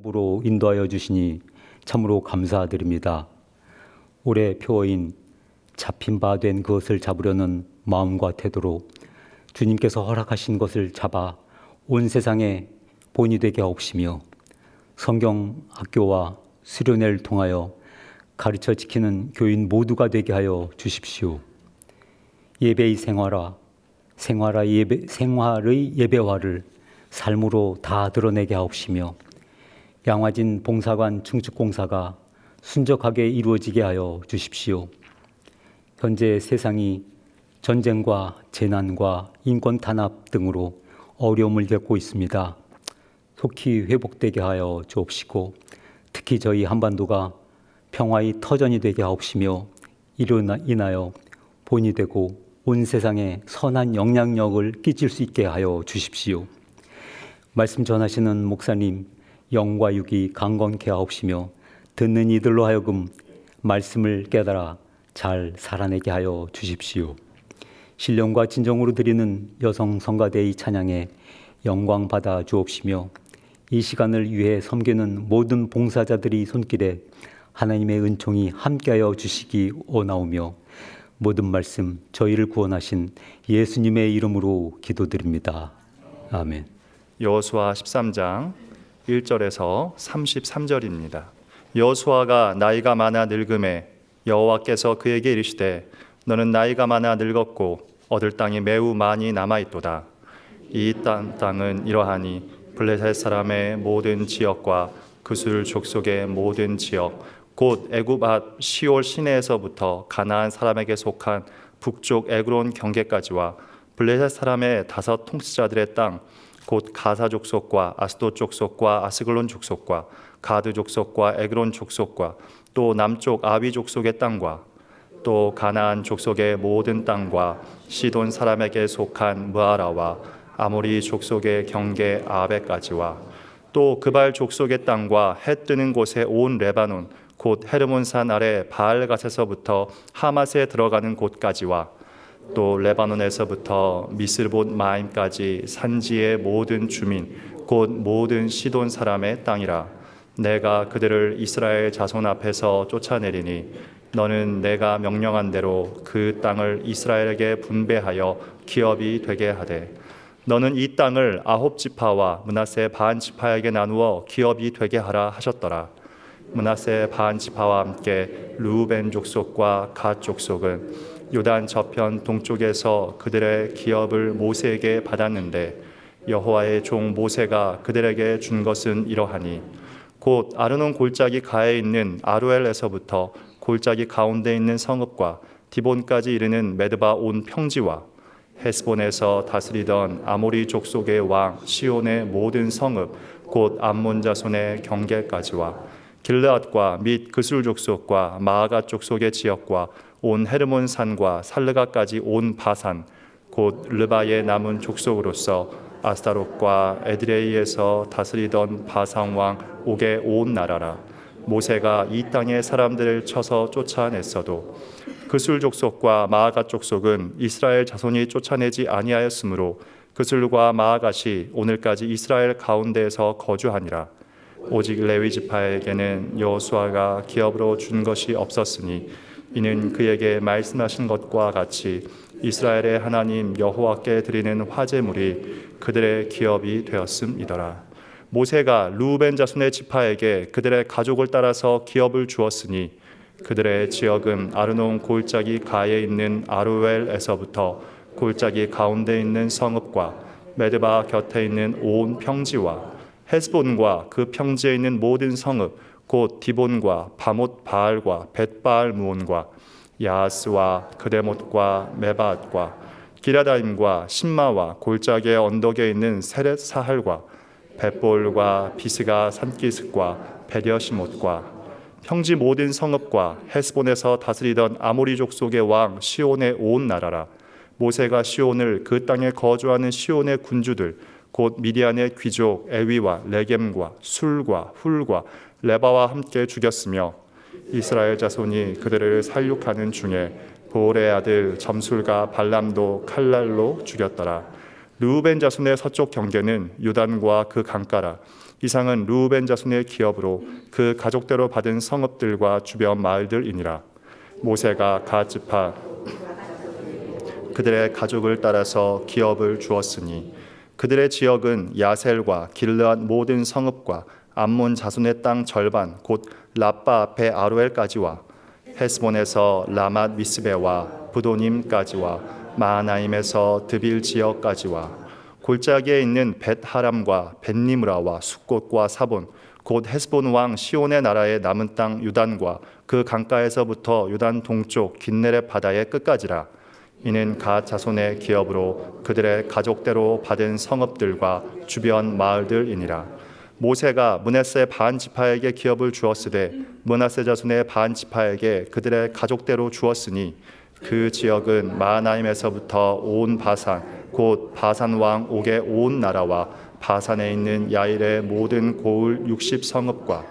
으로 인도하여 주시니 참으로 감사드립니다. 올해 표어인 잡힌 바 된 그것을 잡으려는 마음과 태도로 주님께서 허락하신 것을 잡아 온 세상에 본이 되게 하옵시며 성경 학교와 수련회를 통하여 가르쳐 지키는 교인 모두가 되게 하여 주십시오. 예배의 생활의 예배화를 삶으로 다 드러내게 하옵시며 양화진 봉사관 증축공사가 순적하게 이루어지게 하여 주십시오. 현재 세상이 전쟁과 재난과 인권 탄압 등으로 어려움을 겪고 있습니다. 속히 회복되게 하여 주옵시고 특히 저희 한반도가 평화의 터전이 되게 하옵시며 이로 인하여 본이 되고 온 세상에 선한 영향력을 끼칠 수 있게 하여 주십시오. 말씀 전하시는 목사님 영과 육이 강건케 하옵시며 듣는 이들로 하여금 말씀을 깨달아 잘 살아내게 하여 주십시오. 신령과 진정으로 드리는 여성 성가대의 찬양에 영광 받아 주옵시며 이 시간을 위해 섬기는 모든 봉사자들의 손길에 하나님의 은총이 함께하여 주시기 원하오며 모든 말씀 저희를 구원하신 예수님의 이름으로 기도드립니다. 아멘. 여호수아 13장 1절에서 33절입니다. 여호수아가 나이가 많아 늙음에 여호와께서 그에게 이르시되 너는 나이가 많아 늙었고 얻을 땅이 매우 많이 남아있도다. 이 땅은 이러하니 블레셋 사람의 모든 지역과 그술 족속의 모든 지역 곧 애굽 앞 시올 시내에서부터 가나안 사람에게 속한 북쪽 에그론 경계까지와 블레셋 사람의 5 통치자들의 땅 곧 가사 족속과 아스돗 족속과 아스글론 족속과 가드 족속과 에그론 족속과 또 남쪽 아위 족속의 땅과 또 가나안 족속의 모든 땅과 시돈 사람에게 속한 무아라와 아모리 족속의 경계 아베까지와 또 그발 족속의 땅과 해 뜨는 곳에 온 레바논 곧 헤르몬산 아래 바알갓에서부터 하맛에 들어가는 곳까지와 또 레바논에서부터 미스봇 마임까지 산지의 모든 주민 곧 모든 시돈 사람의 땅이라. 내가 그들을 이스라엘 자손 앞에서 쫓아내리니 너는 내가 명령한 대로 그 땅을 이스라엘에게 분배하여 기업이 되게 하되 너는 이 땅을 9지파와 므낫세 반 지파에게 나누어 기업이 되게 하라 하셨더라. 므낫세 반 지파와 함께 르우벤 족속과 갓 족속은 요단 저편 동쪽에서 그들의 기업을 모세에게 받았는데 여호와의 종 모세가 그들에게 준 것은 이러하니 곧 아르논 골짜기 가에 있는 아루엘에서부터 골짜기 가운데 있는 성읍과 디본까지 이르는 메드바 온 평지와 헤스본에서 다스리던 아모리 족속의 왕 시온의 모든 성읍 곧 암몬 자손의 경계까지와 길르앗과 및 그술 족속과 마아가 족속의 지역과 온 헤르몬 산과 살르가까지 온 바산 곧 르바의 남은 족속으로서 아스타롯과 에드레이에서 다스리던 바산 왕 옥의 온 나라라. 모세가 이 땅의 사람들을 쳐서 쫓아냈어도 그술 족속과 마아가 족속은 이스라엘 자손이 쫓아내지 아니하였으므로 그술과 마아갓이 오늘까지 이스라엘 가운데에서 거주하니라. 오직 레위 지파에게는 여호수아가 기업으로 준 것이 없었으니 이는 그에게 말씀하신 것과 같이 이스라엘의 하나님 여호와께 드리는 화제물이 그들의 기업이 되었음이더라. 모세가 르우벤 자손의 지파에게 그들의 가족을 따라서 기업을 주었으니 그들의 지역은 아르논 골짜기 가에 있는 아루엘에서부터 골짜기 가운데 있는 성읍과 메드바 곁에 있는 온 평지와 헤스본과 그 평지에 있는 모든 성읍 곧 디본과 바못 바알과 벳바알 무온과 야하스와 그데못과 메바앗과 기라다임과 신마와 골짜기의 언덕에 있는 세렛 사할과 벳볼과 비스가 산기슭과 베려시못과 평지 모든 성읍과 헤스본에서 다스리던 아모리 족속의 왕 시온의 온 나라라. 모세가 시온을 그 땅에 거주하는 시온의 군주들 곧 미디안의 귀족 에위와 레겜과 술과 훌과 레바와 함께 죽였으며 이스라엘 자손이 그들을 살육하는 중에 보올의 아들 점술과 발람도 칼날로 죽였더라. 르우벤 자손의 서쪽 경계는 요단과 그 강가라. 이상은 르우벤 자손의 기업으로 그 가족대로 받은 성읍들과 주변 마을들이니라. 모세가 갓 지파 그들의 가족을 따라서 기업을 주었으니 그들의 지역은 야셀과 길르앗 모든 성읍과 암몬 자손의 땅 절반 곧 라빠 앞에 아로엘까지와 헤스본에서 라맛 미스베와 부도님까지와 마하나임에서 드빌 지역까지와 골짜기에 있는 벳하람과 벳니므라와 숫곳과 사본 곧 헤스본 왕 시온의 나라의 남은 땅 유단과 그 강가에서부터 유단 동쪽 긴네렛 바다의 끝까지라. 이는 갓 자손의 기업으로 그들의 가족대로 받은 성읍들과 주변 마을들이니라. 모세가 므낫세 반 지파에게 기업을 주었으되 므낫세 자손의 반 지파에게 그들의 가족대로 주었으니 그 지역은 마하나임에서부터 온 바산 곧 바산 왕 옥의 온 나라와 바산에 있는 야일의 모든 고을 60성읍과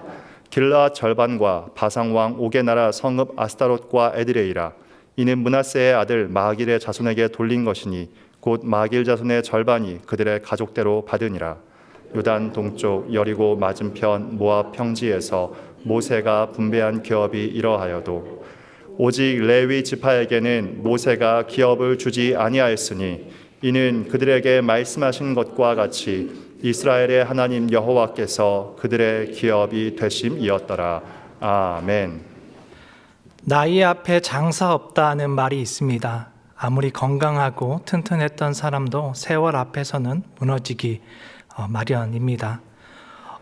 길르앗 절반과 바산 왕 옥의 나라 성읍 아스타롯과 에드레이라. 이는 므낫세의 아들 마길의 자손에게 돌린 것이니 곧 마길 자손의 절반이 그들의 가족대로 받으니라. 요단 동쪽 여리고 맞은편 모압 평지에서 모세가 분배한 기업이 이러하여도 오직 레위 지파에게는 모세가 기업을 주지 아니하였으니 이는 그들에게 말씀하신 것과 같이 이스라엘의 하나님 여호와께서 그들의 기업이 되심이었더라. 아멘. 나이 앞에 장사 없다는 말이 있습니다. 아무리 건강하고 튼튼했던 사람도 세월 앞에서는 무너지기 마련입니다.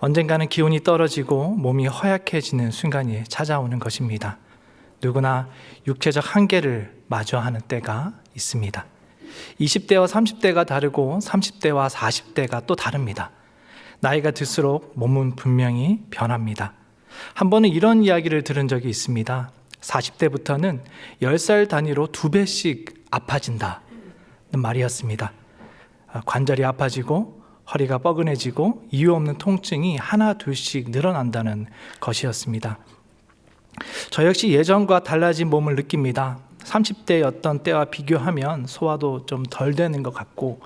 언젠가는 기운이 떨어지고 몸이 허약해지는 순간이 찾아오는 것입니다. 누구나 육체적 한계를 마주하는 때가 있습니다. 20대와 30대가 다르고 30대와 40대가 또 다릅니다. 나이가 들수록 몸은 분명히 변합니다. 한 번은 이런 이야기를 들은 적이 있습니다. 40대부터는 10살 단위로 2배씩 아파진다는 말이었습니다. 관절이 아파지고 허리가 뻐근해지고 이유 없는 통증이 하나 둘씩 늘어난다는 것이었습니다. 저 역시 예전과 달라진 몸을 느낍니다. 30대였던 때와 비교하면 소화도 좀 덜 되는 것 같고,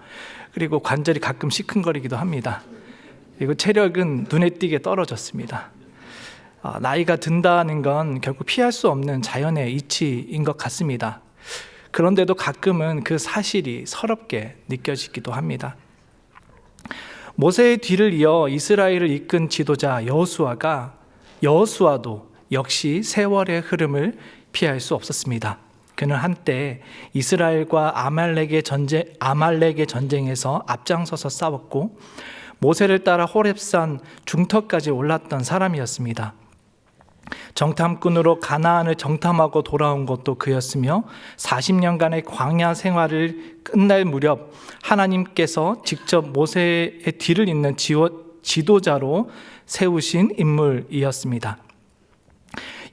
그리고 관절이 가끔 시큰거리기도 합니다. 그리고 체력은 눈에 띄게 떨어졌습니다. 나이가 든다는 건 결국 피할 수 없는 자연의 이치인 것 같습니다. 그런데도 가끔은 그 사실이 서럽게 느껴지기도 합니다. 모세의 뒤를 이어 이스라엘을 이끈 지도자 여호수아도 역시 세월의 흐름을 피할 수 없었습니다. 그는 한때 이스라엘과 아말렉의 전쟁에서 앞장서서 싸웠고 모세를 따라 호렙산 중턱까지 올랐던 사람이었습니다. 정탐꾼으로 가나안을 정탐하고 돌아온 것도 그였으며 40년간의 광야 생활을 끝날 무렵 하나님께서 직접 모세의 뒤를 잇는 지도자로 세우신 인물이었습니다.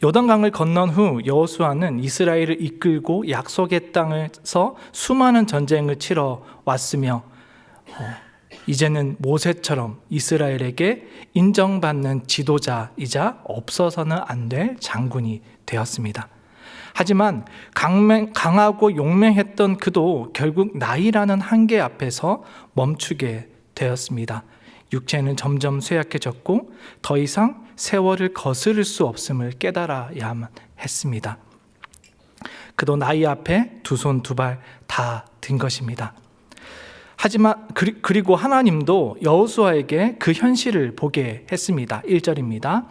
요단강을 건넌 후 여호수아는 이스라엘을 이끌고 약속의 땅에서 수많은 전쟁을 치러 왔으며 이제는 모세처럼 이스라엘에게 인정받는 지도자이자 없어서는 안 될 장군이 되었습니다. 하지만 강하고 용맹했던 그도 결국 나이라는 한계 앞에서 멈추게 되었습니다. 육체는 점점 쇠약해졌고 더 이상 세월을 거스를 수 없음을 깨달아야만 했습니다. 그도 나이 앞에 두 손 두 발 다 든 것입니다. 하지만 그리고 하나님도 여호수아에게 그 현실을 보게 했습니다. 1절입니다.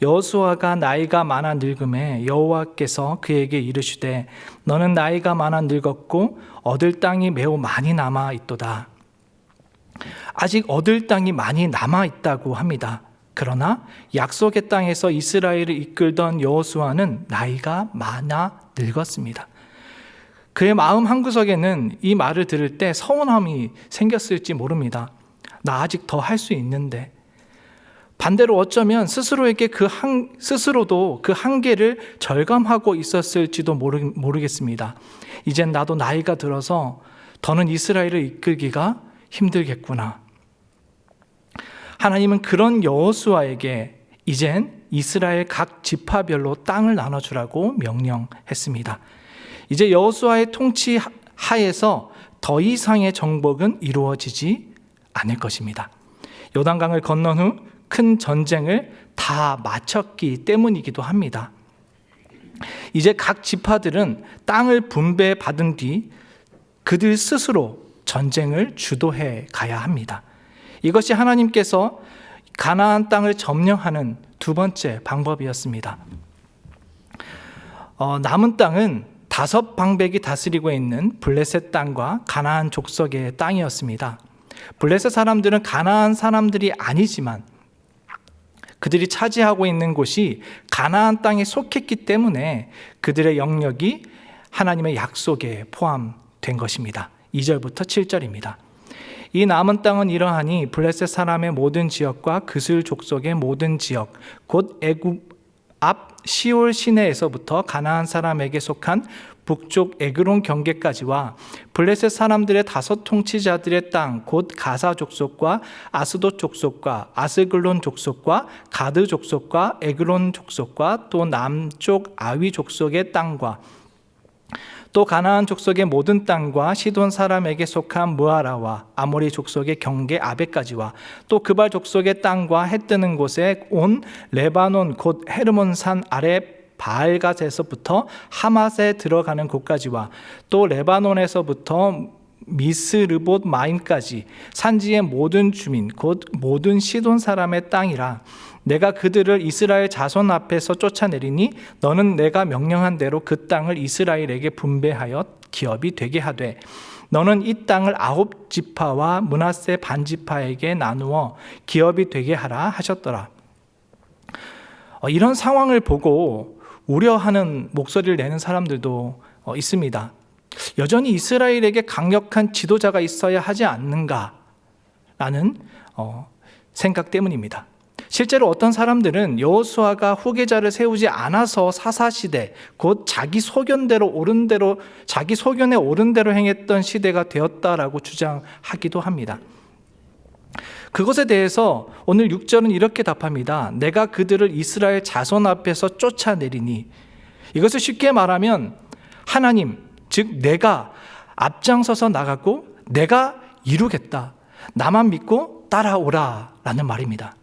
여호수아가 나이가 많아 늙음에 여호와께서 그에게 이르시되 너는 나이가 많아 늙었고 얻을 땅이 매우 많이 남아 있도다. 아직 얻을 땅이 많이 남아 있다고 합니다. 그러나 약속의 땅에서 이스라엘을 이끌던 여호수아는 나이가 많아 늙었습니다. 그의 마음 한구석에는 이 말을 들을 때 서운함이 생겼을지 모릅니다. 나 아직 더 할 수 있는데. 반대로 어쩌면 스스로도 그 한계를 절감하고 있었을지도 모르겠습니다. 이젠 나도 나이가 들어서 더는 이스라엘을 이끌기가 힘들겠구나. 하나님은 그런 여호수아에게 이젠 이스라엘 각 지파별로 땅을 나눠주라고 명령했습니다. 이제 여호수아의 통치 하에서 더 이상의 정복은 이루어지지 않을 것입니다. 요단강을 건넌 후 큰 전쟁을 다 마쳤기 때문이기도 합니다. 이제 각 지파들은 땅을 분배받은 뒤 그들 스스로 전쟁을 주도해 가야 합니다. 이것이 하나님께서 가나안 땅을 점령하는 두 번째 방법이었습니다. 남은 땅은 5 방백이 다스리고 있는 블레셋 땅과 가나안 족속의 땅이었습니다. 블레셋 사람들은 가나안 사람들이 아니지만 그들이 차지하고 있는 곳이 가나안 땅에 속했기 때문에 그들의 영역이 하나님의 약속에 포함된 것입니다. 2절부터 7절입니다. 이 남은 땅은 이러하니 블레셋 사람의 모든 지역과 그슬 족속의 모든 지역, 곧 애굽 앞 시올 시내에서부터 가나안 사람에게 속한 북쪽 에그론 경계까지와 블레셋 사람들의 5 통치자들의 땅, 곧 가사 족속과 아스돗 족속과 아스글론 족속과 가드 족속과 에그론 족속과 또 남쪽 아위 족속의 땅과 또 가나안 족속의 모든 땅과 시돈 사람에게 속한 무아라와 아모리 족속의 경계 아베까지와 또 그발 족속의 땅과 해 뜨는 곳에 온 레바논 곧 헤르몬산 아래 바알갓에서부터 하맛에 들어가는 곳까지와 또 레바논에서부터 미스르봇 마임까지 산지의 모든 주민 곧 모든 시돈 사람의 땅이라. 내가 그들을 이스라엘 자손 앞에서 쫓아내리니 너는 내가 명령한 대로 그 땅을 이스라엘에게 분배하여 기업이 되게 하되 너는 이 땅을 9 지파와 므낫세 반 지파에게 나누어 기업이 되게 하라 하셨더라. 이런 상황을 보고 우려하는 목소리를 내는 사람들도 있습니다. 여전히 이스라엘에게 강력한 지도자가 있어야 하지 않는가라는 생각 때문입니다. 실제로 어떤 사람들은 여호수아가 후계자를 세우지 않아서 사사시대, 곧 자기 소견에 옳은 대로 행했던 시대가 되었다라고 주장하기도 합니다. 그것에 대해서 오늘 6절은 이렇게 답합니다. 내가 그들을 이스라엘 자손 앞에서 쫓아내리니. 이것을 쉽게 말하면 하나님, 즉 내가 앞장서서 나가고 내가 이루겠다. 나만 믿고 따라오라 라는 말입니다.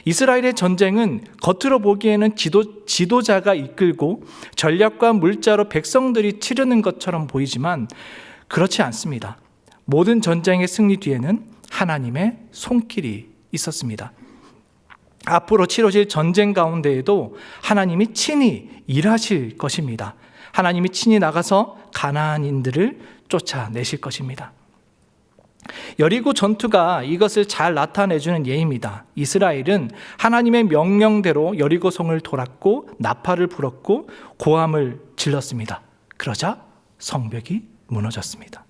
이스라엘의 전쟁은 겉으로 보기에는 지도자가 이끌고 전략과 물자로 백성들이 치르는 것처럼 보이지만 그렇지 않습니다. 모든 전쟁의 승리 뒤에는 하나님의 손길이 있었습니다. 앞으로 치러질 전쟁 가운데에도 하나님이 친히 일하실 것입니다. 하나님이 친히 나가서 가나안인들을 쫓아내실 것입니다. 여리고 전투가 이것을 잘 나타내주는 예입니다. 이스라엘은 하나님의 명령대로 여리고성을 돌았고 나팔을 불었고 고함을 질렀습니다. 그러자 성벽이 무너졌습니다.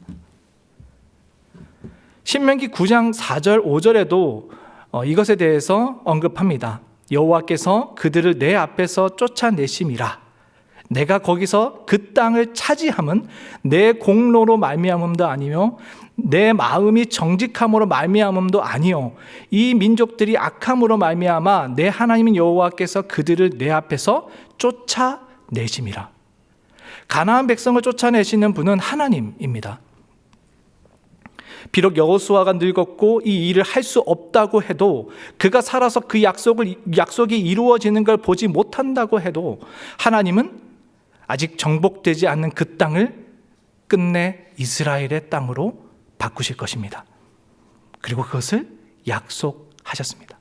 신명기 9장 4절 5절에도 이것에 대해서 언급합니다. 여호와께서 그들을 내 앞에서 쫓아내심이라. 내가 거기서 그 땅을 차지함은 내 공로로 말미암음도 아니며 내 마음이 정직함으로 말미암음도 아니요 이 민족들이 악함으로 말미암아 내 하나님인 여호와께서 그들을 내 앞에서 쫓아내심이라. 가나안 백성을 쫓아내시는 분은 하나님입니다. 비록 여호수아가 늙었고 이 일을 할 수 없다고 해도, 그가 살아서 그 약속이 이루어지는 걸 보지 못한다고 해도 하나님은 아직 정복되지 않는 그 땅을 끝내 이스라엘의 땅으로 바꾸실 것입니다. 그리고 그것을 약속하셨습니다.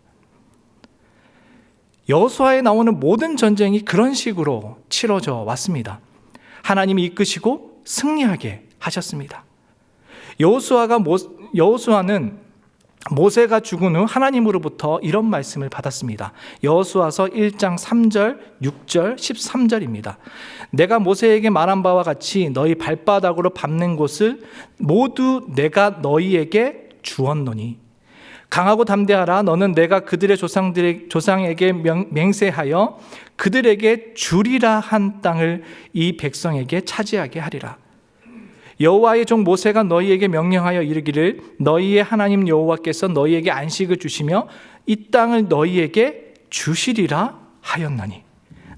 여호수아에 나오는 모든 전쟁이 그런 식으로 치러져 왔습니다. 하나님이 이끄시고 승리하게 하셨습니다. 여호수아는 모세가 죽은 후 하나님으로부터 이런 말씀을 받았습니다. 여호수아서 1장 3절, 6절, 13절입니다. 내가 모세에게 말한 바와 같이 너희 발바닥으로 밟는 곳을 모두 내가 너희에게 주었노니 강하고 담대하라. 너는 내가 그들의 조상에게 맹세하여 그들에게 주리라 한 땅을 이 백성에게 차지하게 하리라. 여호와의 종 모세가 너희에게 명령하여 이르기를 너희의 하나님 여호와께서 너희에게 안식을 주시며 이 땅을 너희에게 주시리라 하였나니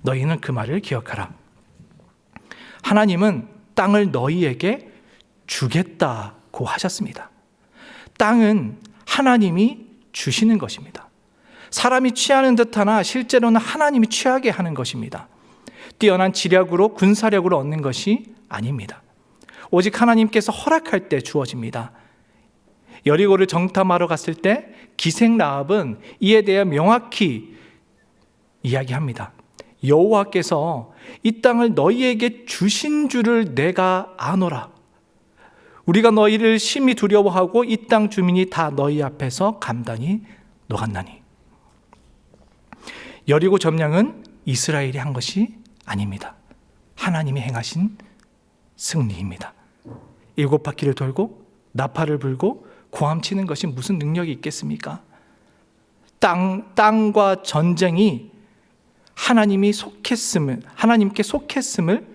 너희는 그 말을 기억하라. 하나님은 땅을 너희에게 주겠다고 하셨습니다. 땅은 하나님이 주시는 것입니다. 사람이 취하는 듯하나 실제로는 하나님이 취하게 하는 것입니다. 뛰어난 지략으로 군사력으로 얻는 것이 아닙니다. 오직 하나님께서 허락할 때 주어집니다. 여리고를 정탐하러 갔을 때 기생 라합은 이에 대해 명확히 이야기합니다. 여호와께서 이 땅을 너희에게 주신 줄을 내가 아노라. 우리가 너희를 심히 두려워하고 이 땅 주민이 다 너희 앞에서 감단히 녹았나니. 여리고 점령은 이스라엘이 한 것이 아닙니다. 하나님이 행하신 승리입니다. 7바퀴를 돌고 나팔을 불고 고함치는 것이 무슨 능력이 있겠습니까? 땅과 전쟁이 하나님께 속했음을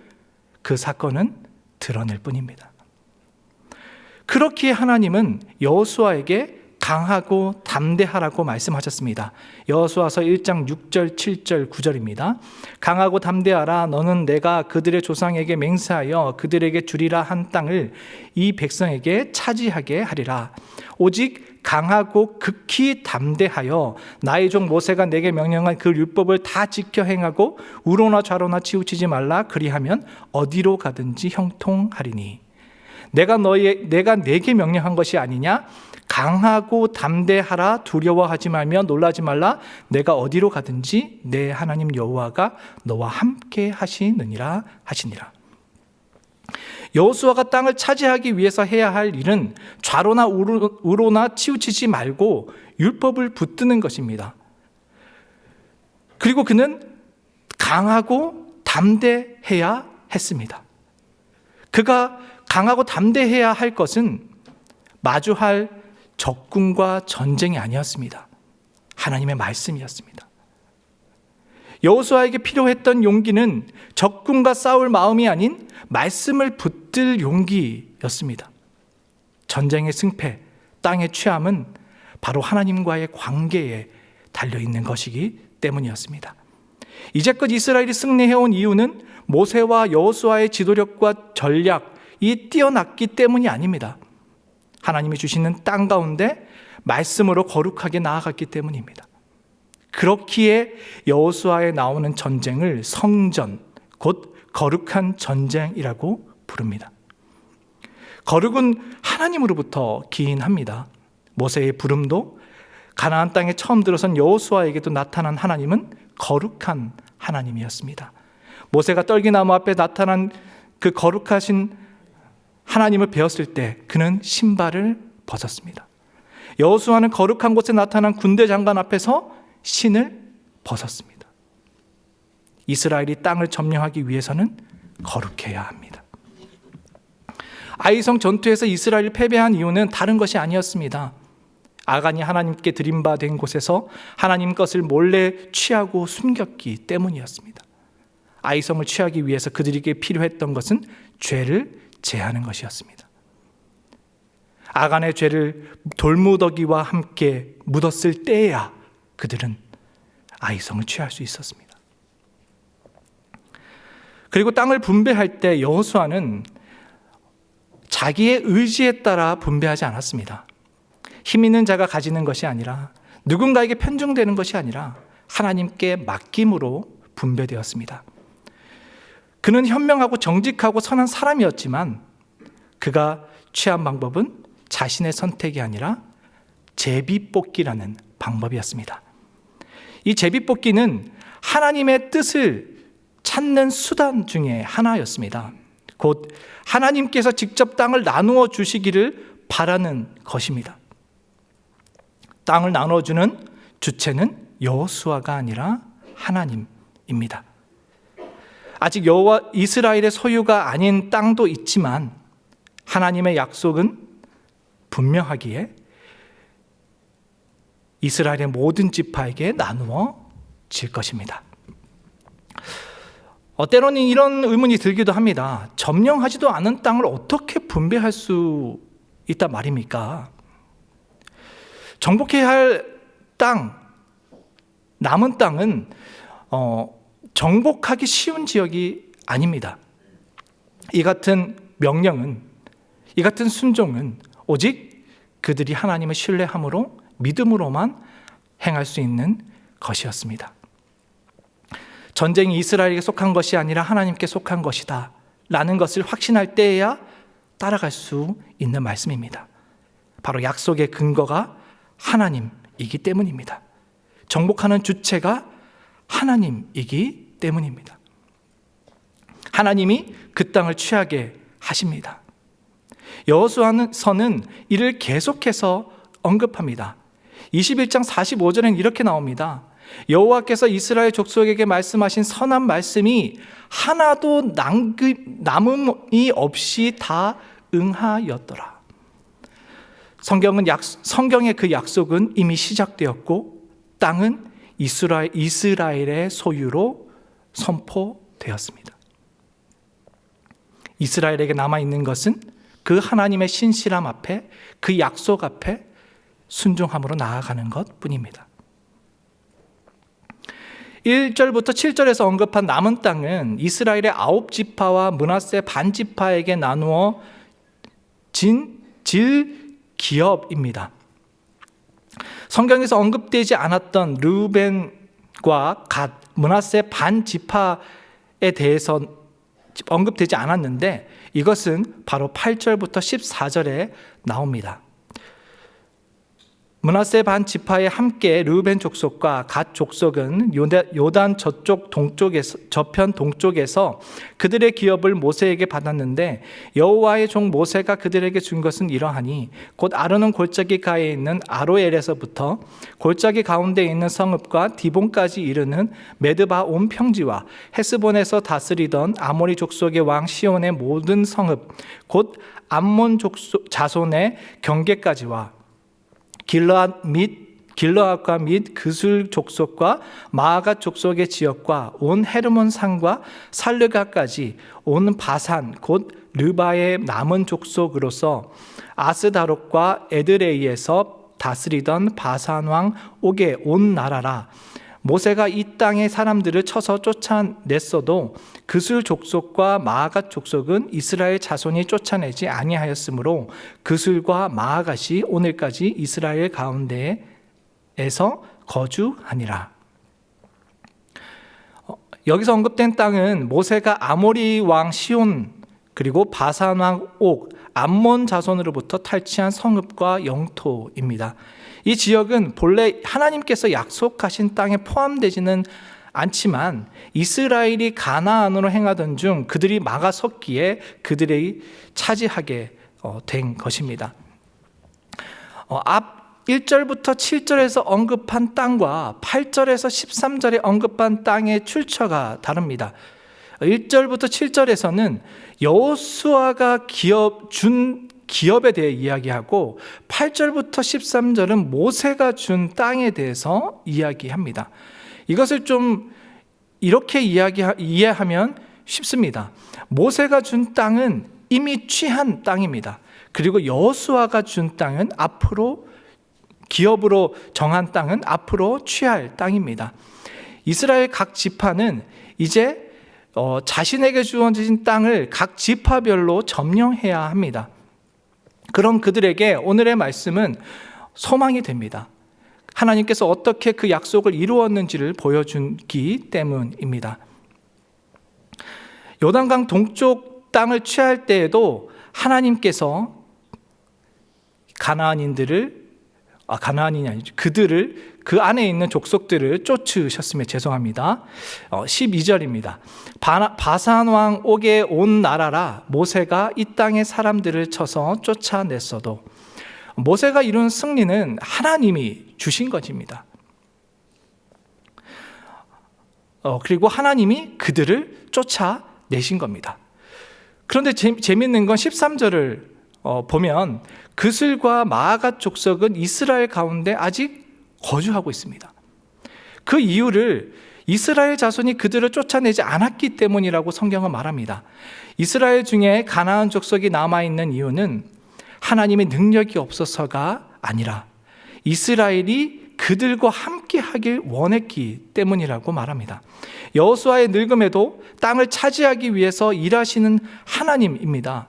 그 사건은 드러낼 뿐입니다. 그렇기에 하나님은 여호수아에게 강하고 담대하라고 말씀하셨습니다. 여호수아서 1장 6절, 7절, 9절입니다. 강하고 담대하라. 너는 내가 그들의 조상에게 맹세하여 그들에게 주리라 한 땅을 이 백성에게 차지하게 하리라. 오직 강하고 극히 담대하여 나의 종 모세가 내게 명령한 그 율법을 다 지켜 행하고 우로나 좌로나 치우치지 말라. 그리하면 어디로 가든지 형통하리니. 내가 내게 명령한 것이 아니냐? 강하고 담대하라. 두려워하지 말며 놀라지 말라. 내가 어디로 가든지 내 하나님 여호와가 너와 함께 하시느니라 하시니라. 여호수아가 땅을 차지하기 위해서 해야 할 일은 좌로나 우로나 치우치지 말고 율법을 붙드는 것입니다. 그리고 그는 강하고 담대해야 했습니다. 그가 강하고 담대해야 할 것은 마주할 적군과 전쟁이 아니었습니다. 하나님의 말씀이었습니다. 여호수아에게 필요했던 용기는 적군과 싸울 마음이 아닌 말씀을 붙들 용기였습니다. 전쟁의 승패, 땅의 취함은 바로 하나님과의 관계에 달려있는 것이기 때문이었습니다. 이제껏 이스라엘이 승리해온 이유는 모세와 여호수아의 지도력과 전략이 뛰어났기 때문이 아닙니다. 하나님이 주시는 땅 가운데 말씀으로 거룩하게 나아갔기 때문입니다. 그렇기에 여호수아에 나오는 전쟁을 성전, 곧 거룩한 전쟁이라고 부릅니다. 거룩은 하나님으로부터 기인합니다. 모세의 부름도 가나안 땅에 처음 들어선 여호수아에게도 나타난 하나님은 거룩한 하나님이었습니다. 모세가 떨기나무 앞에 나타난 그 거룩하신 하나님을 배웠을 때 그는 신발을 벗었습니다. 여호수아는 거룩한 곳에 나타난 군대 장관 앞에서 신을 벗었습니다. 이스라엘이 땅을 점령하기 위해서는 거룩해야 합니다. 아이성 전투에서 이스라엘이 패배한 이유는 다른 것이 아니었습니다. 아간이 하나님께 드림받은 곳에서 하나님 것을 몰래 취하고 숨겼기 때문이었습니다. 아이성을 취하기 위해서 그들에게 필요했던 것은 죄를 제하는 것이었습니다. 아간의 죄를 돌무더기와 함께 묻었을 때에야 그들은 아이성을 취할 수 있었습니다. 그리고 땅을 분배할 때 여호수아는 자기의 의지에 따라 분배하지 않았습니다. 힘 있는 자가 가지는 것이 아니라, 누군가에게 편중되는 것이 아니라 하나님께 맡김으로 분배되었습니다. 그는 현명하고 정직하고 선한 사람이었지만 그가 취한 방법은 자신의 선택이 아니라 제비뽑기라는 방법이었습니다. 이 제비뽑기는 하나님의 뜻을 찾는 수단 중에 하나였습니다. 곧 하나님께서 직접 땅을 나누어 주시기를 바라는 것입니다. 땅을 나눠주는 주체는 여호수아가 아니라 하나님입니다. 아직 이스라엘의 소유가 아닌 땅도 있지만 하나님의 약속은 분명하기에 이스라엘의 모든 지파에게 나누어질 것입니다. 때로는 이런 의문이 들기도 합니다. 점령하지도 않은 땅을 어떻게 분배할 수 있단 말입니까? 정복해야 할 땅, 남은 땅은 정복하기 쉬운 지역이 아닙니다. 이 같은 명령은, 이 같은 순종은 오직 그들이 하나님을 신뢰함으로 믿음으로만 행할 수 있는 것이었습니다. 전쟁이 이스라엘에게 속한 것이 아니라 하나님께 속한 것이다 라는 것을 확신할 때에야 따라갈 수 있는 말씀입니다. 바로 약속의 근거가 하나님이기 때문입니다. 정복하는 주체가 하나님이기 때문입니다. 하나님이 그 땅을 취하게 하십니다. 여호수아서는 이를 계속해서 언급합니다. 21장 45절에는 이렇게 나옵니다. 여호와께서 이스라엘 족속에게 말씀하신 선한 말씀이 하나도 남음이 없이 다 응하였더라. 성경의 그 약속은 이미 시작되었고 땅은 이스라엘의 소유로 선포되었습니다. 이스라엘에게 남아있는 것은 그 하나님의 신실함 앞에, 그 약속 앞에 순종함으로 나아가는 것뿐입니다. 1절부터 7절에서 언급한 남은 땅은 이스라엘의 9지파와 므낫세 반지파에게 나누어 진 질기업입니다. 성경에서 언급되지 않았던 르우벤과 갓, 므낫세 반지파에 대해서 언급되지 않았는데 이것은 바로 8절부터 14절에 나옵니다. 므낫세 반 지파에 함께 르우벤 족속과 갓 족속은 요단 저편 동쪽에서 그들의 기업을 모세에게 받았는데 여호와의 종 모세가 그들에게 준 것은 이러하니 곧 아르논 골짜기 가에 있는 아로엘에서부터 골짜기 가운데 있는 성읍과 디본까지 이르는 메드바 온 평지와 헤스본에서 다스리던 아모리 족속의 왕 시온의 모든 성읍 곧 암몬 자손의 경계까지와 길르앗과 및 그술 족속과 마아갓 족속의 지역과 온 헤르몬 산과 살르가까지 온 바산 곧 르바의 남은 족속으로서 아스다롯과 에드레이에서 다스리던 바산 왕 옥의 온 나라라. 모세가 이 땅의 사람들을 쳐서 쫓아냈어도 그술 족속과 마아갓 족속은 이스라엘 자손이 쫓아내지 아니하였으므로 그술과 마아갓이 오늘까지 이스라엘 가운데에서 거주하니라. 여기서 언급된 땅은 모세가 아모리 왕 시온 그리고 바산 왕 옥, 암몬 자손으로부터 탈취한 성읍과 영토입니다. 이 지역은 본래 하나님께서 약속하신 땅에 포함되지는 않지만 이스라엘이 가나안으로 행하던 중 그들이 막아섰기에 그들이 차지하게 된 것입니다. 앞 1절부터 7절에서 언급한 땅과 8절에서 13절에 언급한 땅의 출처가 다릅니다. 1절부터 7절에서는 여호수아가 준 기업에 대해 이야기하고 8절부터 13절은 모세가 준 땅에 대해서 이야기합니다. 이것을 좀 이렇게 이해하면 쉽습니다. 모세가 준 땅은 이미 취한 땅입니다. 그리고 여호수아가 준 땅은 앞으로 기업으로 정한 땅은 앞으로 취할 땅입니다. 이스라엘 각 지파는 이제 자신에게 주어진 땅을 각 지파별로 점령해야 합니다. 그럼 그들에게 오늘의 말씀은 소망이 됩니다. 하나님께서 어떻게 그 약속을 이루었는지를 보여주기 때문입니다. 요단강 동쪽 땅을 취할 때에도 하나님께서 그들을 그 안에 있는 족속들을 쫓으셨으며 죄송합니다. 12절입니다. 바산 왕 옥의 온 나라라 모세가 이 땅의 사람들을 쳐서 쫓아냈어도 모세가 이룬 승리는 하나님이 주신 것입니다. 그리고 하나님이 그들을 쫓아내신 겁니다. 그런데 재미있는 건 13절을 보면 그슬과 마아갓 족속은 이스라엘 가운데 아직 거주하고 있습니다. 그 이유를 이스라엘 자손이 그들을 쫓아내지 않았기 때문이라고 성경은 말합니다. 이스라엘 중에 가나안 족속이 남아있는 이유는 하나님의 능력이 없어서가 아니라 이스라엘이 그들과 함께 하길 원했기 때문이라고 말합니다. 여호수아의 늙음에도 땅을 차지하기 위해서 일하시는 하나님입니다.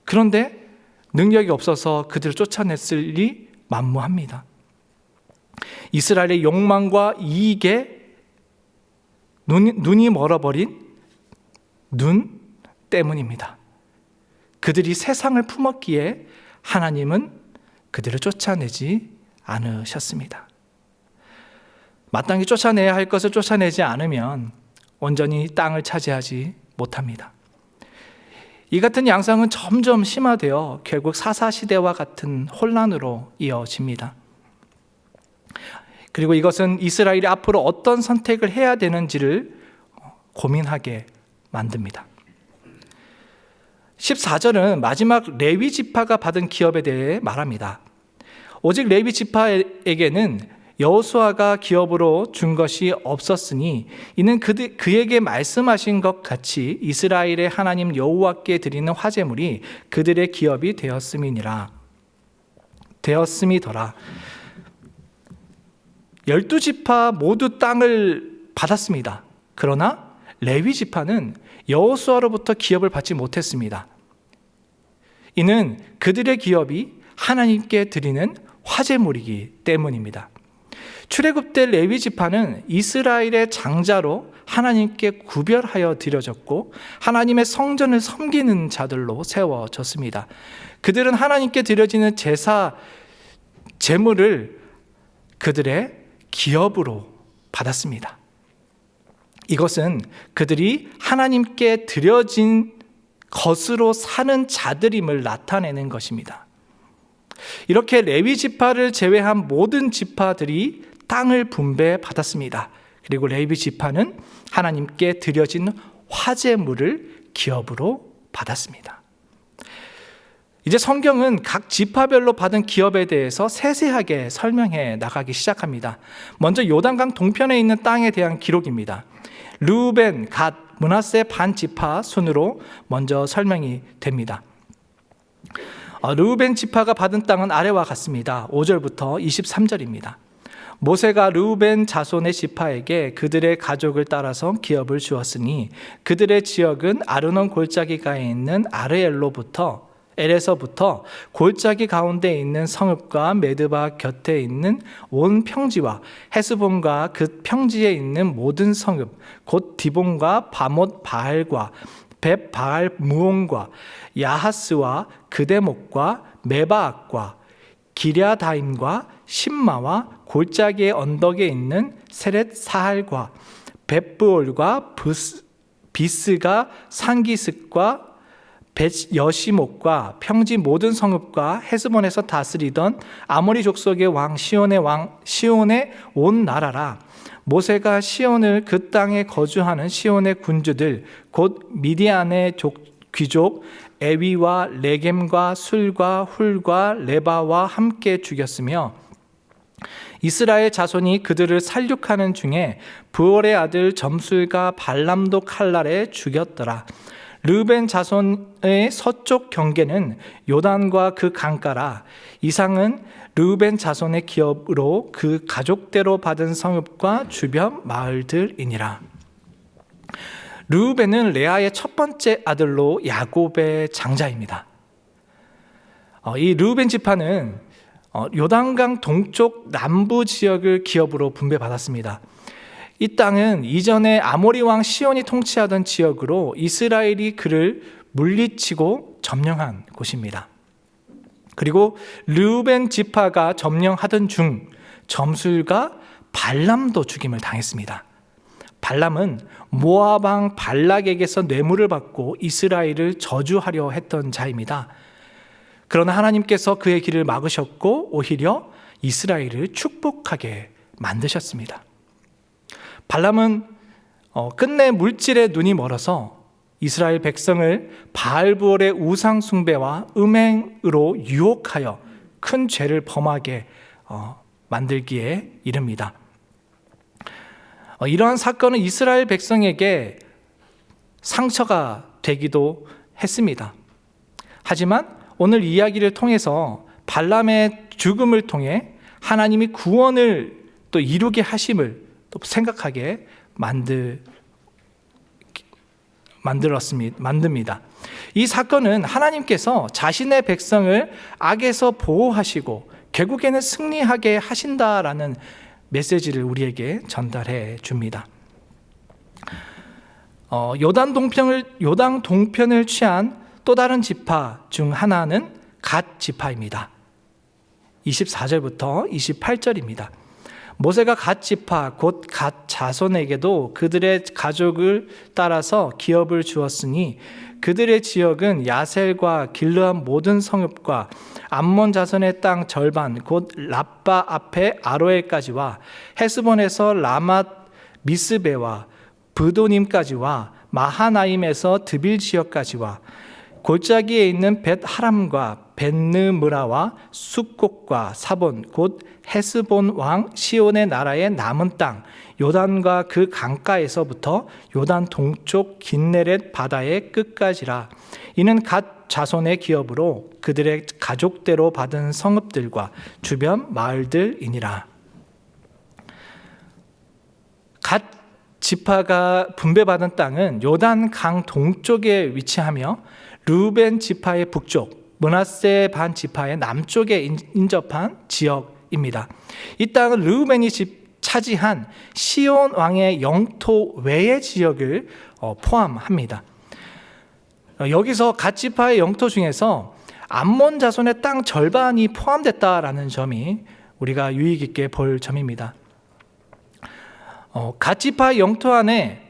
그런데 능력이 없어서 그들을 쫓아냈으리 만무합니다. 이스라엘의 욕망과 이익에 눈이 멀어버린 눈 때문입니다. 그들이 세상을 품었기에 하나님은 그들을 쫓아내지 않으셨습니다. 마땅히 쫓아내야 할 것을 쫓아내지 않으면 온전히 땅을 차지하지 못합니다. 이 같은 양상은 점점 심화되어 결국 사사시대와 같은 혼란으로 이어집니다. 그리고 이것은 이스라엘이 앞으로 어떤 선택을 해야 되는지를 고민하게 만듭니다. 14절은 마지막 레위 지파가 받은 기업에 대해 말합니다. 오직 레위 지파에게는 여호수아가 기업으로 준 것이 없었으니 이는 그에게 말씀하신 것 같이 이스라엘의 하나님 여호와께 드리는 화제물이 그들의 기업이 되었음이더라. 12지파 모두 땅을 받았습니다. 그러나 레위 지파는 여호수아로부터 기업을 받지 못했습니다. 이는 그들의 기업이 하나님께 드리는 화제물이기 때문입니다. 출애굽 때 레위 지파는 이스라엘의 장자로 하나님께 구별하여 드려졌고 하나님의 성전을 섬기는 자들로 세워졌습니다. 그들은 하나님께 드려지는 제사 제물을 그들의 기업으로 받았습니다. 이것은 그들이 하나님께 드려진 것으로 사는 자들임을 나타내는 것입니다. 이렇게 레위 지파를 제외한 모든 지파들이 땅을 분배받았습니다. 그리고 레위 지파는 하나님께 드려진 화제물을 기업으로 받았습니다. 이제 성경은 각 지파별로 받은 기업에 대해서 세세하게 설명해 나가기 시작합니다. 먼저 요단강 동편에 있는 땅에 대한 기록입니다. 르우벤, 갓, 므낫세 반 지파 순으로 먼저 설명이 됩니다. 르우벤 지파가 받은 땅은 아래와 같습니다. 5절부터 23절입니다. 모세가 르우벤 자손의 지파에게 그들의 가족을 따라서 기업을 주었으니 그들의 지역은 아르논 골짜기가에 있는 엘에서부터 골짜기 가운데 있는 성읍과 메드바 곁에 있는 온 평지와 헤스본과 그 평지에 있는 모든 성읍 곧 디본과 바못 바알과 벳 바알 무온과 야하스와 그데목과 메바악과 기랴다임과 신마와 골짜기의 언덕에 있는 세렛 사할과 벳브올과 비스가 산기슭과 벳 여시목과 평지 모든 성읍과 헤스본에서 다스리던 아모리 족속의 왕 시온의 온 나라라. 모세가 시온을 그 땅에 거주하는 시온의 군주들 곧 미디안의 귀족 에위와 레겜과 술과 훌과 레바와 함께 죽였으며 이스라엘 자손이 그들을 살육하는 중에 부올의 아들 점술과 발람도 칼날에 죽였더라. 르벤 자손의 서쪽 경계는 요단과 그 강가라. 이상은 르벤 자손의 기업으로 그 가족대로 받은 성읍과 주변 마을들이니라. 르벤은 레아의 첫 번째 아들로 야곱의 장자입니다. 이 르벤 지파는 요단강 동쪽 남부 지역을 기업으로 분배받았습니다. 이 땅은 이전에 아모리 왕 시온이 통치하던 지역으로 이스라엘이 그를 물리치고 점령한 곳입니다. 그리고 르우벤 지파가 점령하던 중 점술과 발람도 죽임을 당했습니다. 발람은 모압 왕 발락에게서 뇌물을 받고 이스라엘을 저주하려 했던 자입니다. 그러나 하나님께서 그의 길을 막으셨고 오히려 이스라엘을 축복하게 만드셨습니다. 발람은 끝내 물질에 눈이 멀어서 이스라엘 백성을 바알부올의 우상 숭배와 음행으로 유혹하여 큰 죄를 범하게 만들기에 이릅니다. 이러한 사건은 이스라엘 백성에게 상처가 되기도 했습니다. 하지만 오늘 이야기를 통해서 발람의 죽음을 통해 하나님이 구원을 또 이루게 하심을 또 생각하게 만듭니다. 이 사건은 하나님께서 자신의 백성을 악에서 보호하시고 결국에는 승리하게 하신다라는 메시지를 우리에게 전달해 줍니다. 요단 동편을 취한 또 다른 지파 중 하나는 갓 지파입니다. 24절부터 28절입니다. 모세가 갓 지파 곧 갓 자손에게도 그들의 가족을 따라서 기업을 주었으니 그들의 지역은 야셀과 길르한 모든 성읍과 암몬 자손의 땅 절반 곧 라빠 앞에 아로엘까지와 헤스본에서 라맛 미스베와 브도님까지와 마하나임에서 드빌 지역까지와 골짜기에 있는 벳 하람과 벳느므라와 숫곡과 사본 곧 헤스본 왕 시온의 나라의 남은 땅 요단과 그 강가에서부터 요단 동쪽 긴네렛 바다의 끝까지라. 이는 갓 자손의 기업으로 그들의 가족대로 받은 성읍들과 주변 마을들이니라. 갓 지파가 분배받은 땅은 요단 강 동쪽에 위치하며 르우벤 지파의 북쪽, 므낫세 반 지파의 남쪽에 인접한 지역입니다. 이 땅은 르우벤이 차지한 시온 왕의 영토 외의 지역을 포함합니다. 여기서 갓 지파의 영토 중에서 암몬 자손의 땅 절반이 포함됐다라는 점이 우리가 유익 있게 볼 점입니다. 갓 지파의 영토 안에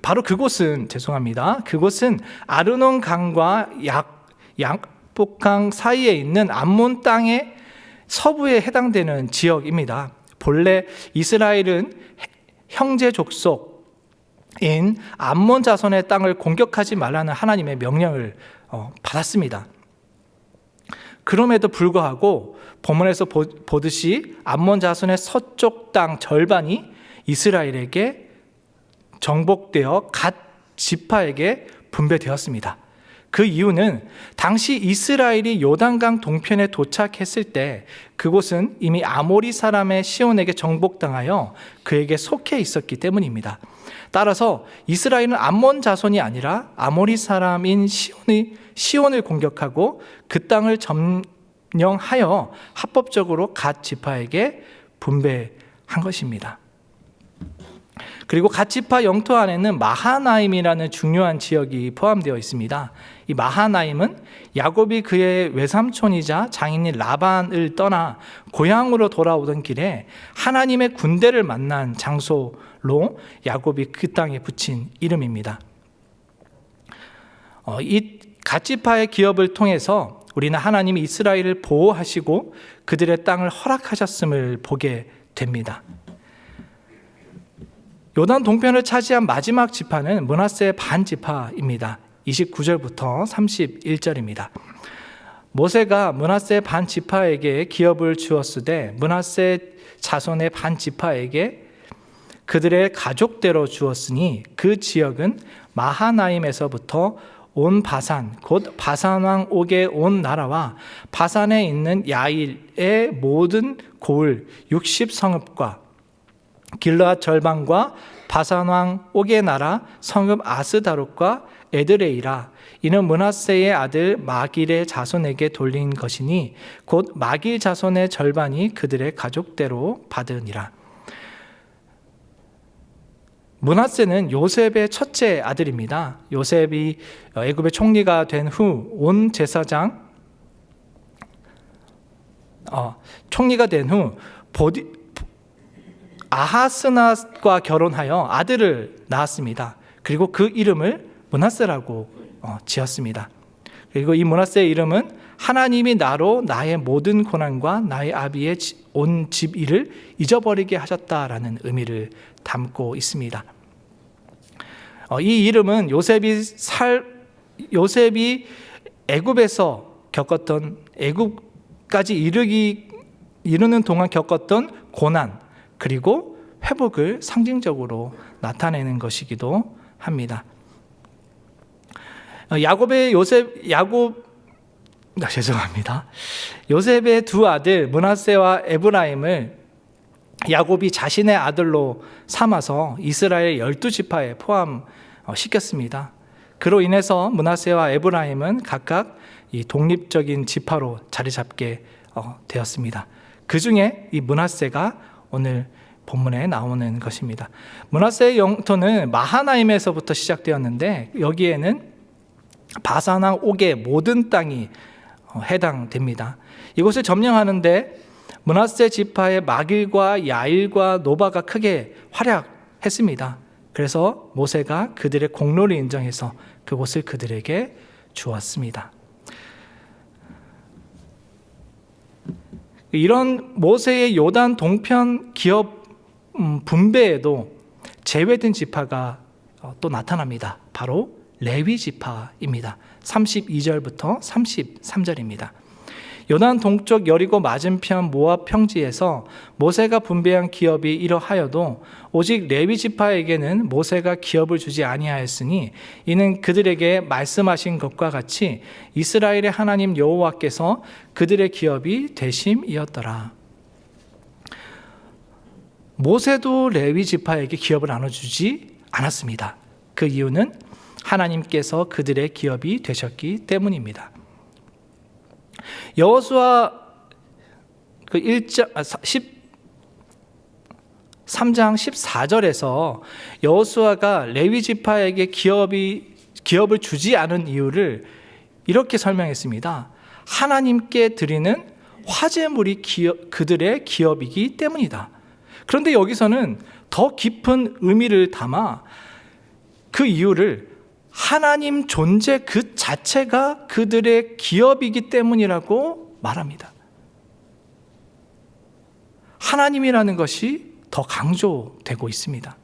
바로 그곳은 그곳은 아르논 강과 양복강 사이에 있는 암몬 땅의 서부에 해당되는 지역입니다. 본래 이스라엘은 형제 족속인 암몬 자손의 땅을 공격하지 말라는 하나님의 명령을 받았습니다. 그럼에도 불구하고 본문에서 보듯이 암몬 자손의 서쪽 땅 절반이 이스라엘에게 정복되어 갓 지파에게 분배되었습니다. 그 이유는 당시 이스라엘이 요단강 동편에 도착했을 때 그곳은 이미 아모리 사람의 시온에게 정복당하여 그에게 속해 있었기 때문입니다. 따라서 이스라엘은 암몬 자손이 아니라 아모리 사람인 시온을 공격하고 그 땅을 점령하여 합법적으로 갓 지파에게 분배한 것입니다. 그리고 갓 지파 영토 안에는 마하나임이라는 중요한 지역이 포함되어 있습니다. 이 마하나임은 야곱이 그의 외삼촌이자 장인인 라반을 떠나 고향으로 돌아오던 길에 하나님의 군대를 만난 장소로 야곱이 그 땅에 붙인 이름입니다. 이 갓 지파의 기업을 통해서 우리는 하나님이 이스라엘을 보호하시고 그들의 땅을 허락하셨음을 보게 됩니다. 요단 동편을 차지한 마지막 지파는 므낫세 반 지파입니다. 29절부터 31절입니다. 모세가 므낫세 반 지파에게 기업을 주었으되 므낫세 자손의 반 지파에게 그들의 가족대로 주었으니 그 지역은 마하나임에서부터 온 바산 곧 바산 왕 옥의 온 나라와 바산에 있는 야일의 모든 고을 60성읍과 길르앗 절반과 바산 왕 옥의 나라 성읍 아스다롯과 에드레이라. 이는 므낫세의 아들 마길의 자손에게 돌린 것이니 곧 마길 자손의 절반이 그들의 가족대로 받으니라. 므낫세는 요셉의 첫째 아들입니다. 요셉이 애굽의 총리가 된 후 온 제사장 총리가 된 후 아하스낫과 결혼하여 아들을 낳았습니다. 그리고 그 이름을 므낫세라고 지었습니다. 그리고 이 므낫세의 이름은 하나님이 나로 나의 모든 고난과 나의 아비의 온 집 일을 잊어버리게 하셨다라는 의미를 담고 있습니다. 이 이름은 요셉이 애굽에서 겪었던 애굽까지 이르는 동안 겪었던 고난 그리고 회복을 상징적으로 나타내는 것이기도 합니다. 요셉의 두 아들 므낫세와 에브라임을 야곱이 자신의 아들로 삼아서 이스라엘 12지파에 포함시켰습니다. 그로 인해서 므낫세와 에브라임은 각각 이 독립적인 지파로 자리 잡게 되었습니다. 그 중에 이 므낫세가 오늘 본문에 나오는 것입니다. 므낫세의 영토는 마하나임에서부터 시작되었는데 여기에는 바산왕 옥의 모든 땅이 해당됩니다. 이곳을 점령하는데 므낫세 지파의 마길과 야일과 노바가 크게 활약했습니다. 그래서 모세가 그들의 공로를 인정해서 그곳을 그들에게 주었습니다. 이런 모세의 요단 동편 기업 분배에도 제외된 지파가 또 나타납니다. 바로 레위 지파입니다. 32절부터 33절입니다. 요단 동쪽 여리고 맞은편 모압 평지에서 모세가 분배한 기업이 이러하여도 오직 레위 지파에게는 모세가 기업을 주지 아니하였으니 이는 그들에게 말씀하신 것과 같이 이스라엘의 하나님 여호와께서 그들의 기업이 되심이었더라. 모세도 레위 지파에게 기업을 나눠주지 않았습니다. 그 이유는 하나님께서 그들의 기업이 되셨기 때문입니다. 여호수아 13장 14절에서 여호수아가 레위 지파에게 기업을 주지 않은 이유를 이렇게 설명했습니다. 하나님께 드리는 화제물이 그들의 기업이기 때문이다. 그런데 여기서는 더 깊은 의미를 담아 그 이유를 하나님 존재 그 자체가 그들의 기업이기 때문이라고 말합니다. 하나님이라는 것이 더 강조되고 있습니다.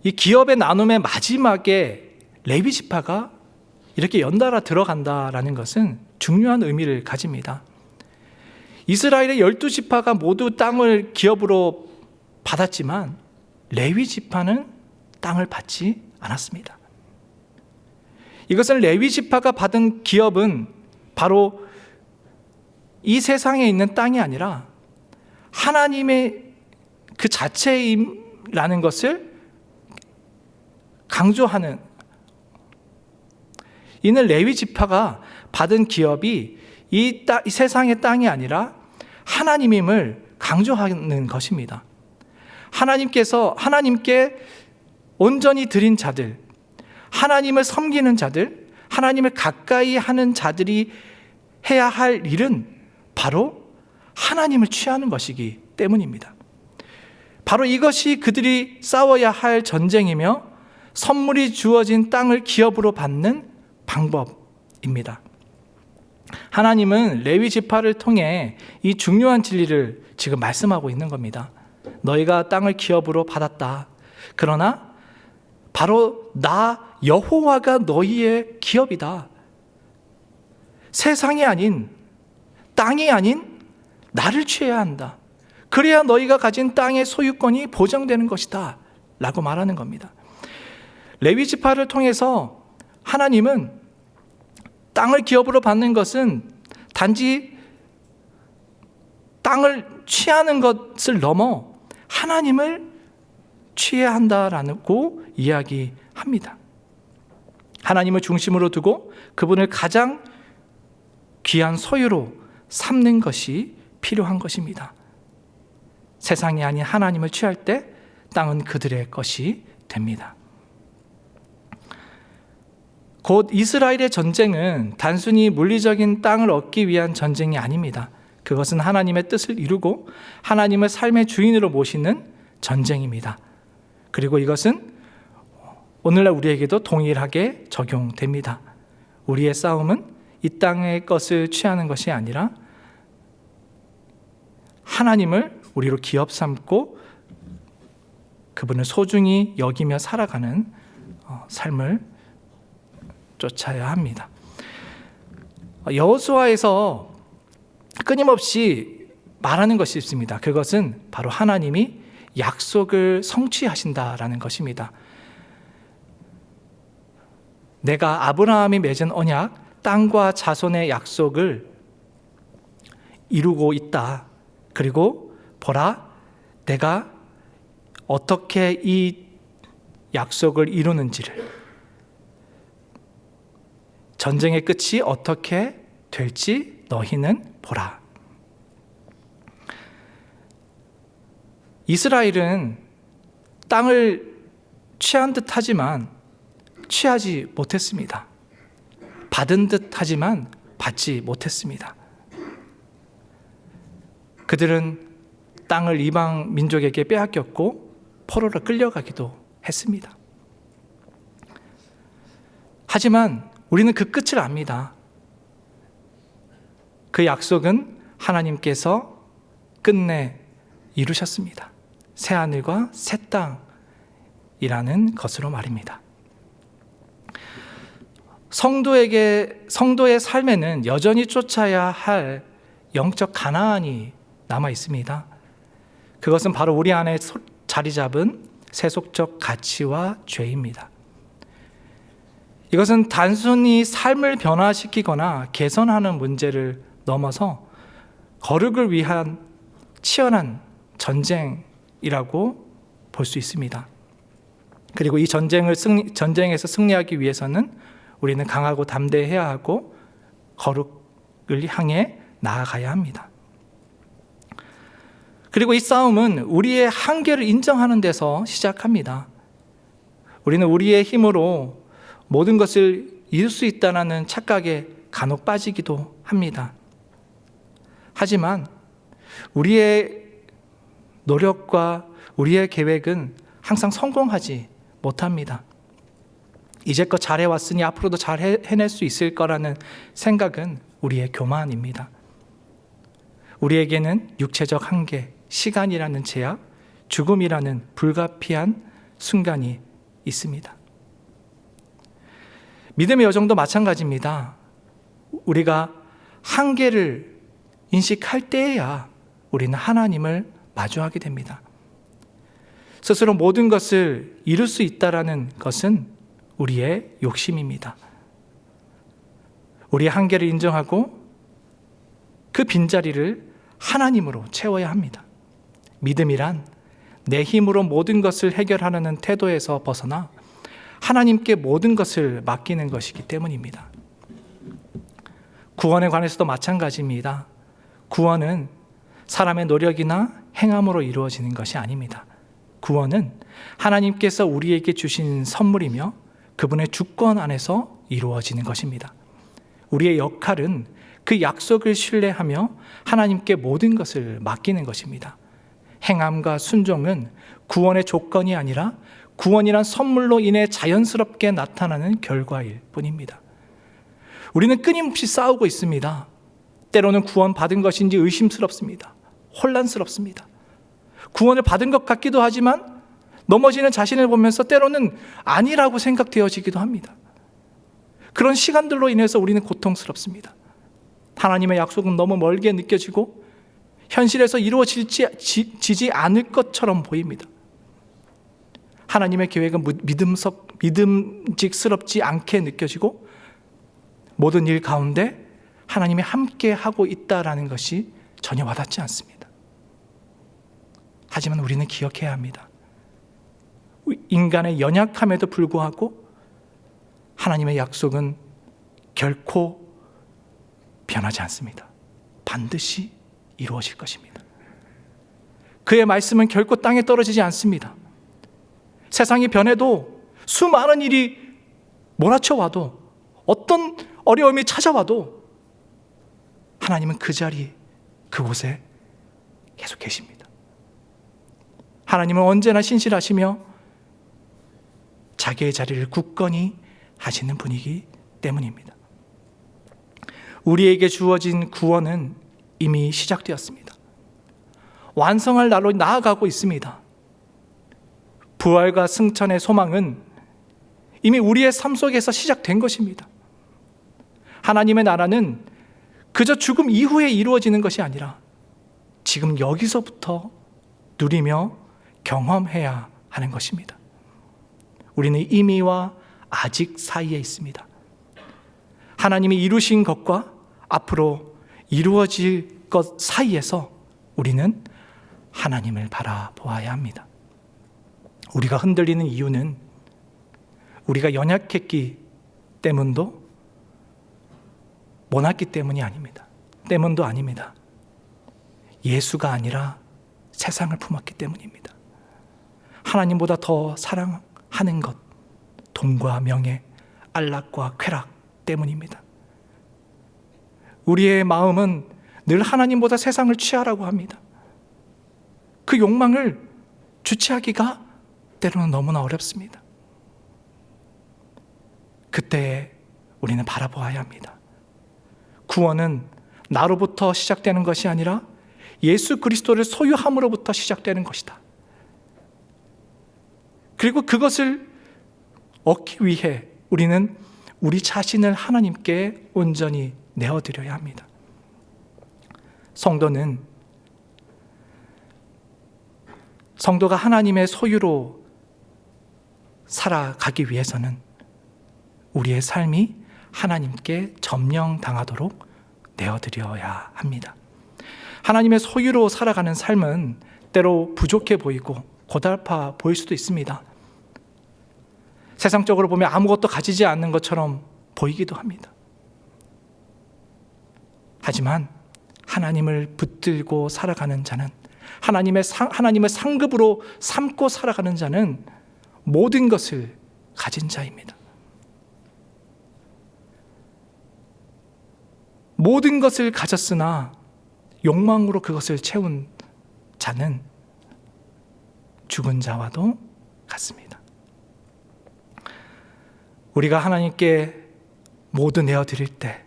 이 기업의 나눔의 마지막에 레위 지파가 이렇게 연달아 들어간다라는 것은 중요한 의미를 가집니다. 이스라엘의 12지파가 모두 땅을 기업으로 받았지만 레위 지파는 땅을 받지 않았습니다. 이것은 레위 지파가 받은 기업은 바로 이 세상에 있는 땅이 아니라 하나님의 그 자체라는 것을 강조하는, 이는 레위 지파가 받은 기업이 이 세상의 땅이 아니라 하나님임을 강조하는 것입니다. 하나님께 온전히 드린 자들, 하나님을 섬기는 자들, 하나님을 가까이 하는 자들이 해야 할 일은 바로 하나님을 취하는 것이기 때문입니다. 바로 이것이 그들이 싸워야 할 전쟁이며 선물이 주어진 땅을 기업으로 받는 방법입니다. 하나님은 레위 지파를 통해 이 중요한 진리를 지금 말씀하고 있는 겁니다. 너희가 땅을 기업으로 받았다. 그러나 바로 나 여호와가 너희의 기업이다. 세상이 아닌, 땅이 아닌 나를 취해야 한다. 그래야 너희가 가진 땅의 소유권이 보장되는 것이다 라고 말하는 겁니다. 레위 지파를 통해서 하나님은 땅을 기업으로 받는 것은 단지 땅을 취하는 것을 넘어 하나님을 취해야 한다라고 이야기합니다. 하나님을 중심으로 두고 그분을 가장 귀한 소유로 삼는 것이 필요한 것입니다. 세상이 아닌 하나님을 취할 때 땅은 그들의 것이 됩니다. 곧 이스라엘의 전쟁은 단순히 물리적인 땅을 얻기 위한 전쟁이 아닙니다. 그것은 하나님의 뜻을 이루고 하나님을 삶의 주인으로 모시는 전쟁입니다. 그리고 이것은 오늘날 우리에게도 동일하게 적용됩니다. 우리의 싸움은 이 땅의 것을 취하는 것이 아니라 하나님을 우리로 기업 삼고 그분을 소중히 여기며 살아가는 삶을 쫓아야 합니다. 여호수아에서 끊임없이 말하는 것이 있습니다. 그것은 바로 하나님이 약속을 성취하신다라는 것입니다. 내가 아브라함이 맺은 언약, 땅과 자손의 약속을 이루고 있다. 그리고 보라, 내가 어떻게 이 약속을 이루는지를 전쟁의 끝이 어떻게 될지 너희는 보라. 이스라엘은 땅을 취한 듯 하지만 취하지 못했습니다. 받은 듯 하지만 받지 못했습니다. 그들은 땅을 이방 민족에게 빼앗겼고 포로로 끌려가기도 했습니다. 하지만 우리는 그 끝을 압니다. 그 약속은 하나님께서 끝내 이루셨습니다. 새하늘과 새 땅이라는 것으로 말입니다. 성도의 삶에는 여전히 쫓아야 할 영적 가나안이 남아 있습니다. 그것은 바로 우리 안에 자리 잡은 세속적 가치와 죄입니다. 이것은 단순히 삶을 변화시키거나 개선하는 문제를 넘어서 거룩을 위한 치열한 전쟁이라고 볼 수 있습니다. 그리고 이 전쟁에서 승리하기 위해서는 우리는 강하고 담대해야 하고 거룩을 향해 나아가야 합니다. 그리고 이 싸움은 우리의 한계를 인정하는 데서 시작합니다. 우리는 우리의 힘으로 모든 것을 이룰 수 있다는 착각에 간혹 빠지기도 합니다. 하지만 우리의 노력과 우리의 계획은 항상 성공하지 못합니다. 이제껏 잘해왔으니 앞으로도 잘 해낼 수 있을 거라는 생각은 우리의 교만입니다. 우리에게는 육체적 한계, 시간이라는 제약, 죽음이라는 불가피한 순간이 있습니다. 믿음의 여정도 마찬가지입니다. 우리가 한계를 인식할 때에야 우리는 하나님을 마주하게 됩니다. 스스로 모든 것을 이룰 수 있다라는 것은 우리의 욕심입니다. 우리의 한계를 인정하고 그 빈자리를 하나님으로 채워야 합니다. 믿음이란 내 힘으로 모든 것을 해결하려는 태도에서 벗어나 하나님께 모든 것을 맡기는 것이기 때문입니다. 구원에 관해서도 마찬가지입니다. 구원은 사람의 노력이나 행함으로 이루어지는 것이 아닙니다. 구원은 하나님께서 우리에게 주신 선물이며 그분의 주권 안에서 이루어지는 것입니다. 우리의 역할은 그 약속을 신뢰하며 하나님께 모든 것을 맡기는 것입니다. 행함과 순종은 구원의 조건이 아니라 구원이란 선물로 인해 자연스럽게 나타나는 결과일 뿐입니다. 우리는 끊임없이 싸우고 있습니다. 때로는 구원 받은 것인지 의심스럽습니다. 혼란스럽습니다. 구원을 받은 것 같기도 하지만 넘어지는 자신을 보면서 때로는 아니라고 생각되어지기도 합니다. 그런 시간들로 인해서 우리는 고통스럽습니다. 하나님의 약속은 너무 멀게 느껴지고 현실에서 이루어지지 않을 것처럼 보입니다. 하나님의 계획은 믿음직스럽지 않게 느껴지고 모든 일 가운데 하나님이 함께 하고 있다라는 것이 전혀 와닿지 않습니다. 하지만 우리는 기억해야 합니다. 인간의 연약함에도 불구하고 하나님의 약속은 결코 변하지 않습니다. 반드시 이루어질 것입니다. 그의 말씀은 결코 땅에 떨어지지 않습니다. 세상이 변해도 수많은 일이 몰아쳐와도 어떤 어려움이 찾아와도 하나님은 그 자리, 그곳에 계속 계십니다. 하나님은 언제나 신실하시며 자기의 자리를 굳건히 하시는 분이기 때문입니다. 우리에게 주어진 구원은 이미 시작되었습니다. 완성할 날로 나아가고 있습니다. 부활과 승천의 소망은 이미 우리의 삶 속에서 시작된 것입니다. 하나님의 나라는 그저 죽음 이후에 이루어지는 것이 아니라 지금 여기서부터 누리며 경험해야 하는 것입니다. 우리는 이미와 아직 사이에 있습니다. 하나님이 이루신 것과 앞으로 이루어질 것 사이에서 우리는 하나님을 바라보아야 합니다. 우리가 흔들리는 이유는 우리가 연약했기 때문도 모났기 때문이 아닙니다. 때문도 아닙니다. 예수가 아니라 세상을 품었기 때문입니다. 하나님보다 더 사랑하는 것, 돈과 명예, 안락과 쾌락 때문입니다. 우리의 마음은 늘 하나님보다 세상을 취하라고 합니다. 그 욕망을 주체하기가 때로는 너무나 어렵습니다. 그때 우리는 바라보아야 합니다. 구원은 나로부터 시작되는 것이 아니라 예수 그리스도를 소유함으로부터 시작되는 것이다. 그리고 그것을 얻기 위해 우리는 우리 자신을 하나님께 온전히 내어드려야 합니다. 성도가 하나님의 소유로 살아가기 위해서는 우리의 삶이 하나님께 점령당하도록 내어드려야 합니다. 하나님의 소유로 살아가는 삶은 때로 부족해 보이고 고달파 보일 수도 있습니다. 세상적으로 보면 아무것도 가지지 않는 것처럼 보이기도 합니다. 하지만 하나님을 붙들고 살아가는 자는, 하나님을 상급으로 삼고 살아가는 자는 모든 것을 가진 자입니다. 모든 것을 가졌으나 욕망으로 그것을 채운 자는 죽은 자와도 같습니다. 우리가 하나님께 모두 내어드릴 때,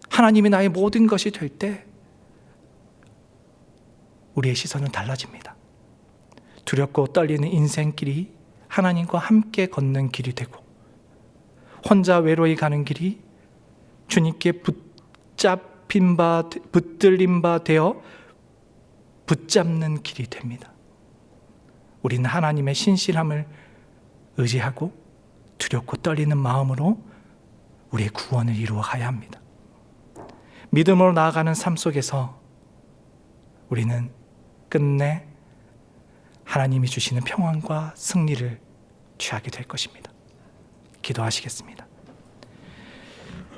하나님이 나의 모든 것이 될 때 우리의 시선은 달라집니다. 두렵고 떨리는 인생길이 하나님과 함께 걷는 길이 되고, 혼자 외로이 가는 길이 주님께 붙들림 바 되어 붙잡는 길이 됩니다. 우리는 하나님의 신실함을 의지하고 두렵고 떨리는 마음으로 우리의 구원을 이루어 가야 합니다. 믿음으로 나아가는 삶 속에서 우리는 끝내 하나님이 주시는 평안과 승리를 취하게 될 것입니다. 기도하시겠습니다.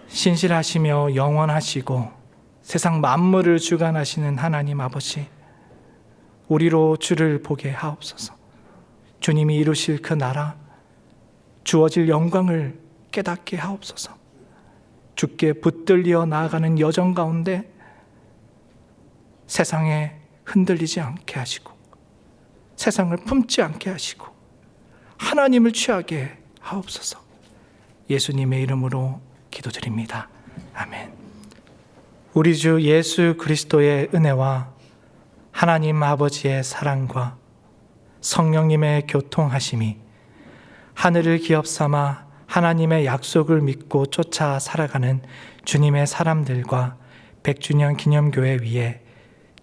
신실하시며 영원하시고 세상 만물을 주관하시는 하나님 아버지, 우리로 주를 보게 하옵소서. 주님이 이루실 그 나라, 주어질 영광을 깨닫게 하옵소서. 주께 붙들려 나아가는 여정 가운데 세상에 흔들리지 않게 하시고, 세상을 품지 않게 하시고, 하나님을 취하게 하옵소서. 예수님의 이름으로 기도드립니다. 아멘. 우리 주 예수 그리스도의 은혜와 하나님 아버지의 사랑과 성령님의 교통하심이 하늘을 기업삼아 하나님의 약속을 믿고 쫓아 살아가는 주님의 사람들과 100주년 기념교회 위에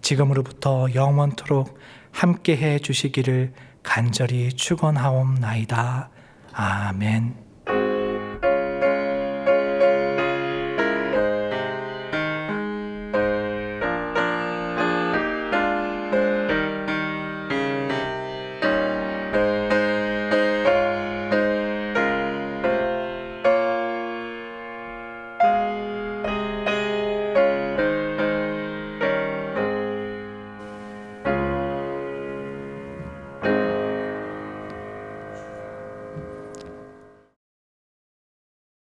지금으로부터 영원토록 함께해 주시기를 간절히 축원하옵나이다. 아멘.